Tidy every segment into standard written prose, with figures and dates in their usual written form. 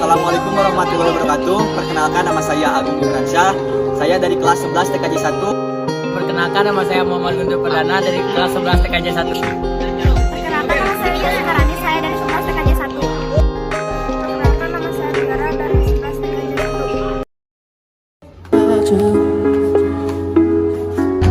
Assalamualaikum warahmatullahi wabarakatuh. Perkenalkan, nama saya Agung Nurhansyah. Saya dari kelas 11 TKJ 1. Perkenalkan, nama saya Muhammad Guntur Perdana dari kelas 11 TKJ 1. Perkenalkan, nama saya Ida Sekarani, saya dari 11 TKJ 1. Perkenalkan, nama saya Negara dari 11 TKJ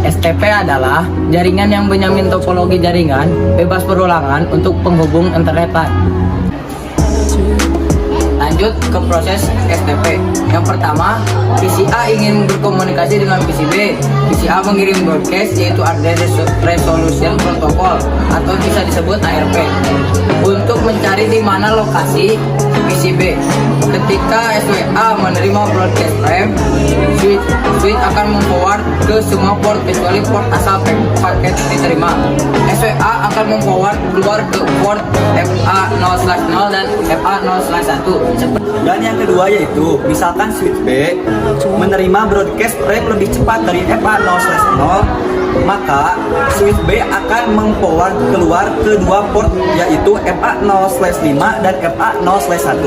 1. STP adalah jaringan yang menjamin topologi jaringan bebas perulangan untuk penghubung internetan. Lanjut ke proses STP. Yang pertama, PC A ingin berkomunikasi dengan PC B. PC A mengirim broadcast yaitu Address Resolution Protocol atau bisa disebut ARP untuk mencari di mana lokasi PC B. Ketika SWA menerima broadcast frame, switch akan memforward ke semua port kecuali port asal paket diterima. SWA akan memforward keluar ke port FA0/0 dan FA0/1. Dan yang kedua yaitu, misalkan switch B menerima broadcast frame lebih cepat dari FA0/0, maka switch B akan memforward keluar ke dua port yaitu FA0/5 dan FA0/1.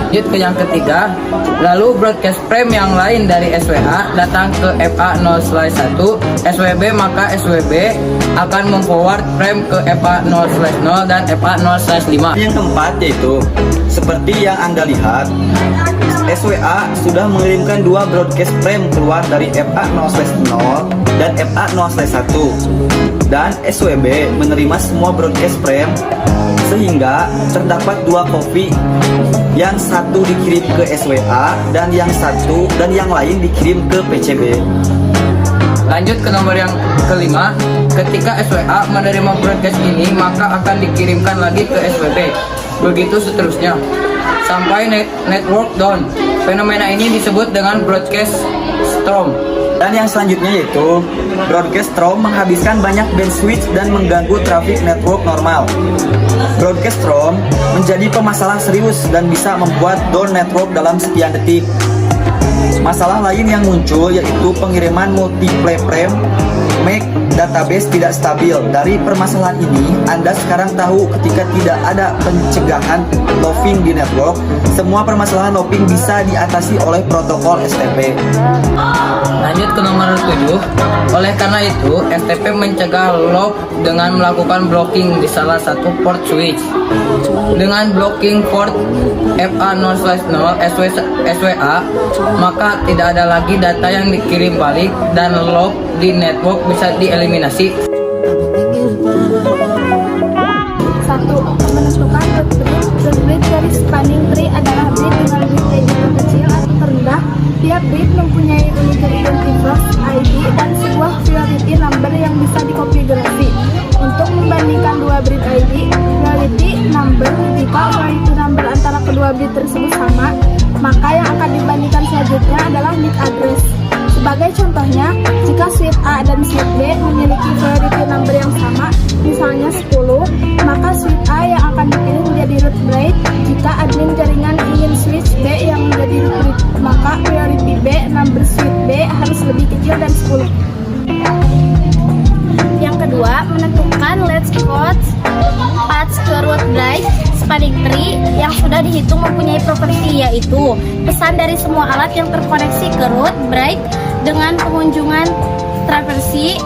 Lanjut ke yang ketiga, lalu broadcast frame yang lain dari SWA datang ke FA0/1 SWB, maka SWB akan memforward frame ke FA0/0 dan FA0/5. Yang keempat yaitu, seperti yang Anda lihat, SWA sudah mengirimkan dua broadcast frame keluar dari FA0/0 dan FA0/1, dan SWB menerima semua broadcast frame sehingga terdapat dua copy, yang satu dikirim ke SWA dan yang lain dikirim ke PCB. Lanjut ke nomor yang kelima, ketika SWA menerima broadcast ini maka akan dikirimkan lagi ke SWB. Begitu seterusnya sampai network down. Fenomena ini disebut dengan broadcast storm. Dan yang selanjutnya yaitu, broadcast storm menghabiskan banyak bandwidth dan mengganggu traffic network normal. Broadcast storm menjadi permasalahan serius dan bisa membuat down network dalam sekian detik. Masalah lain yang muncul yaitu pengiriman multiple frame make database tidak stabil. Dari permasalahan ini, Anda sekarang tahu ketika tidak ada pencegahan looping di network, semua permasalahan looping bisa diatasi oleh protokol STP. Lanjut ke nomor 7. Oleh karena itu, STP mencegah loop dengan melakukan blocking di salah satu port switch. Dengan blocking port FA0/0 SWA, maka tidak ada lagi data yang dikirim balik dan loop di network bisa dieliminasi. 1. Menentukan root bridge. Root bridge dari spanning tree adalah bridge dengan bit ID terkecil atau terendah. Tiap bridge mempunyai unit identifier ID dan sebuah priority number yang bisa dikonfigurasi. Untuk membandingkan dua bridge ID, priority number, jika priority number antara kedua bridge tersebut sama, maka yang akan dibandingkan selanjutnya adalah MAC address. Sebagai contohnya, jika switch A dan switch B memiliki priority number yang sama, misalnya 10, maka switch A yang akan dipilih menjadi root bridge. Jika admin jaringan ingin switch B yang menjadi root bridge, maka priority B number switch B harus lebih kecil dari 10. Yang kedua, menentukan let's code path ke root bridge spanning tree yang sudah dihitung mempunyai properti, yaitu pesan dari semua alat yang terkoneksi ke root bridge dengan pengunjungan traversi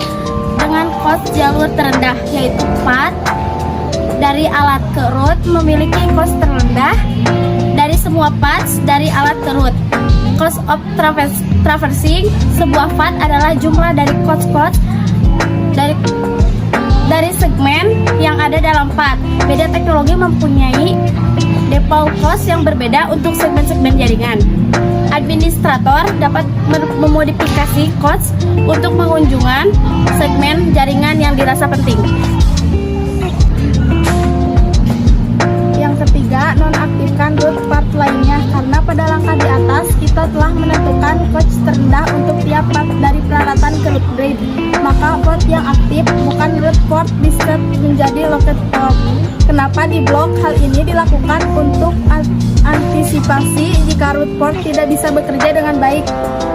dengan cost jalur terendah, yaitu path dari alat ke root memiliki cost terendah dari semua paths dari alat ke root. Cost of traversing sebuah path adalah jumlah dari cost dari segmen yang ada dalam path. Beda teknologi mempunyai default cost yang berbeda untuk segmen-segmen jaringan. Administrator dapat memodifikasi cost untuk pengunjungan segmen jaringan yang dirasa penting. Yang ketiga, nonaktifkan root path lainnya, karena pada langkah di atas kita telah menentukan cost terendah untuk tiap path dari peralatan ke root bridge. Maka port yang aktif bukan root port di-set menjadi locked port. Kenapa di blok? Hal ini dilakukan untuk antisipasi jika root port tidak bisa bekerja dengan baik,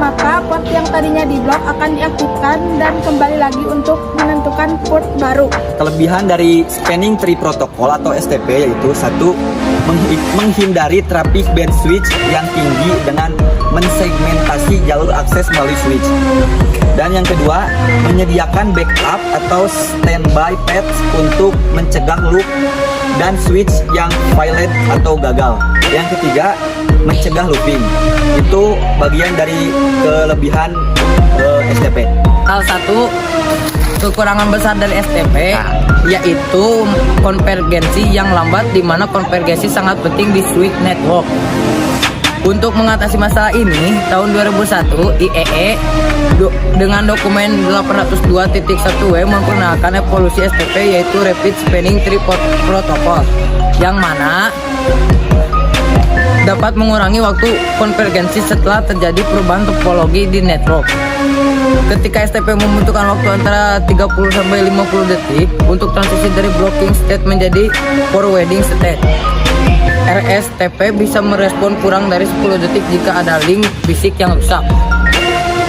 maka port yang tadinya di blok akan diaktifkan dan kembali lagi untuk menentukan port baru. Kelebihan dari Spanning Tree Protocol atau STP yaitu 1. menghindari traffic band switch yang tinggi dengan mensegmentasi jalur akses melalui switch. Dan yang kedua, menyediakan backup atau standby paths untuk mencegah loop dan switch yang violate atau gagal. Yang ketiga, mencegah looping. Itu bagian dari kelebihan STP. Salah satu kekurangan besar dari STP yaitu konvergensi yang lambat, di mana konvergensi sangat penting di switch network. Untuk mengatasi masalah ini, tahun 2001 IEE dengan dokumen 802.1W memperkenalkan evolusi STP, yaitu Rapid Spanning Tree Protocol, yang mana dapat mengurangi waktu konvergensi setelah terjadi perubahan topologi di network. Ketika STP membutuhkan waktu antara 30-50 detik untuk transisi dari blocking state menjadi forwarding state, RSTP bisa merespon kurang dari 10 detik jika ada link fisik yang rusak.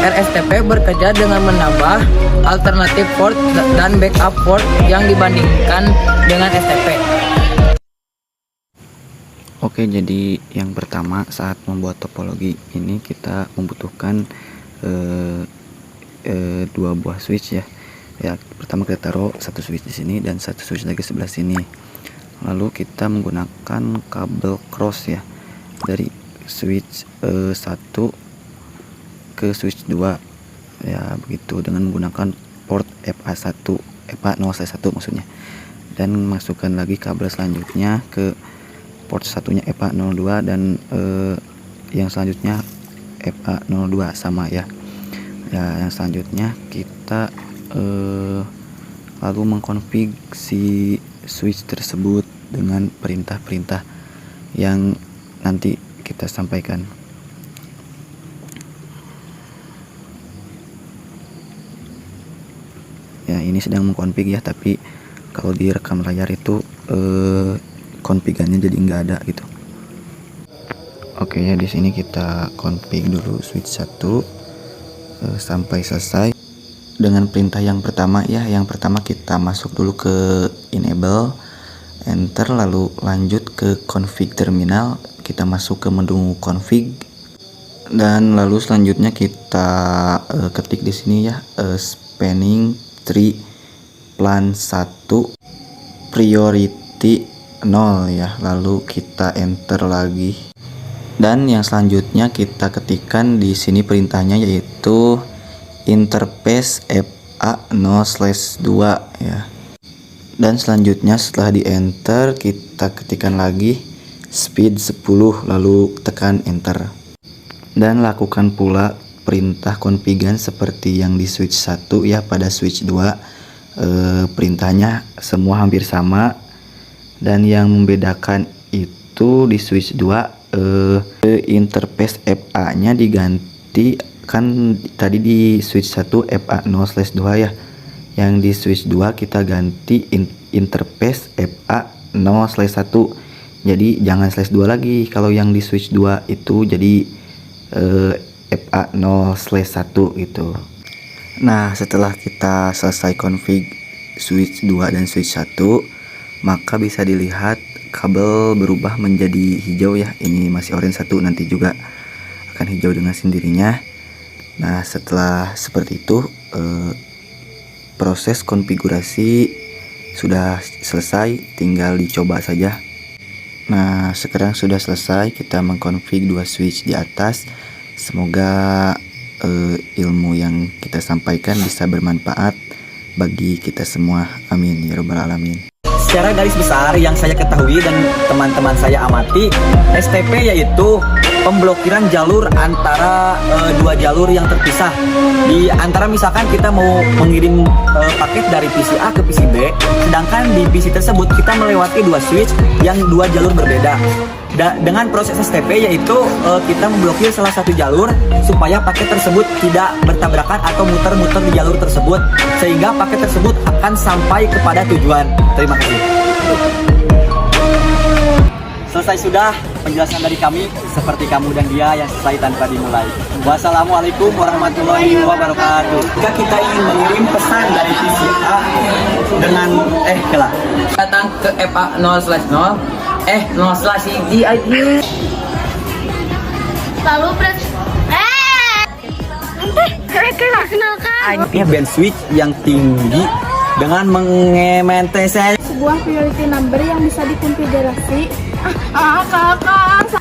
RSTP bekerja dengan menambah alternatif port dan backup port yang dibandingkan dengan STP. Oke, jadi yang pertama saat membuat topologi ini kita membutuhkan dua buah switch ya. Pertama kita taruh satu switch di sini dan satu switch lagi sebelah sini. Lalu kita menggunakan kabel cross ya, dari switch 1 ke switch 2 ya, begitu, dengan menggunakan port FA1 FA0/1 maksudnya, dan masukkan lagi kabel selanjutnya ke port satunya FA02 dan yang selanjutnya FA02 sama ya. Yang selanjutnya kita lalu mengkonfig si switch tersebut dengan perintah-perintah yang nanti kita sampaikan. Ya, ini sedang mengkonfig ya, tapi kalau direkam layar itu konfigannya jadi nggak ada gitu. Oke ya, di sini kita config dulu switch 1 sampai selesai dengan perintah yang pertama ya. Yang pertama kita masuk dulu ke enable, enter, lalu lanjut ke config terminal, kita masuk ke menu config, dan lalu selanjutnya kita ketik di sini ya, spanning tree plan 1 priority 0 ya, lalu kita enter lagi. Dan yang selanjutnya kita ketikkan di sini perintahnya, yaitu interface FA0/2 ya. Dan selanjutnya setelah di enter kita ketikkan lagi speed 10, lalu tekan enter. Dan lakukan pula perintah konfigan seperti yang di switch 1 ya. Pada switch 2 perintahnya semua hampir sama, dan yang membedakan itu di switch 2 interface FA nya diganti, kan tadi di switch 1 FA0/2 ya, yang di switch 2 kita ganti interface FA0/1, jadi jangan /2 lagi. Kalau yang di switch 2 itu jadi FA0/1 gitu. Nah, setelah kita selesai config switch 2 dan switch 1, maka bisa dilihat kabel berubah menjadi hijau ya. Ini masih orange 1, nanti juga akan hijau dengan sendirinya. Nah, setelah seperti itu proses konfigurasi sudah selesai, tinggal dicoba saja. Nah, sekarang sudah selesai kita mengkonfig dua switch di atas. Semoga ilmu yang kita sampaikan bisa bermanfaat bagi kita semua. Amin ya rabbal alamin. Secara garis besar yang saya ketahui dan teman-teman saya amati, STP yaitu pemblokiran jalur antara dua jalur yang terpisah. Di antara misalkan kita mau mengirim paket dari PC A ke PC B, sedangkan di PC tersebut kita melewati dua switch yang dua jalur berbeda. Dengan proses STP yaitu kita memblokir salah satu jalur supaya paket tersebut tidak bertabrakan atau muter-muter di jalur tersebut, sehingga paket tersebut akan sampai kepada tujuan. Terima kasih. Selesai sudah penjelasan dari kami, seperti kamu dan dia yang selesai tanpa dimulai. Wassalamualaikum warahmatullahi wabarakatuh. Jika kita ingin mengirim pesan dari PC A dengan datang ke FA0/0, No salah siji aja. Lalu press kenalkan Ini band switch yang tinggi dengan mengimplementasi sebuah priority number yang bisa dikonfigurasi. Kakak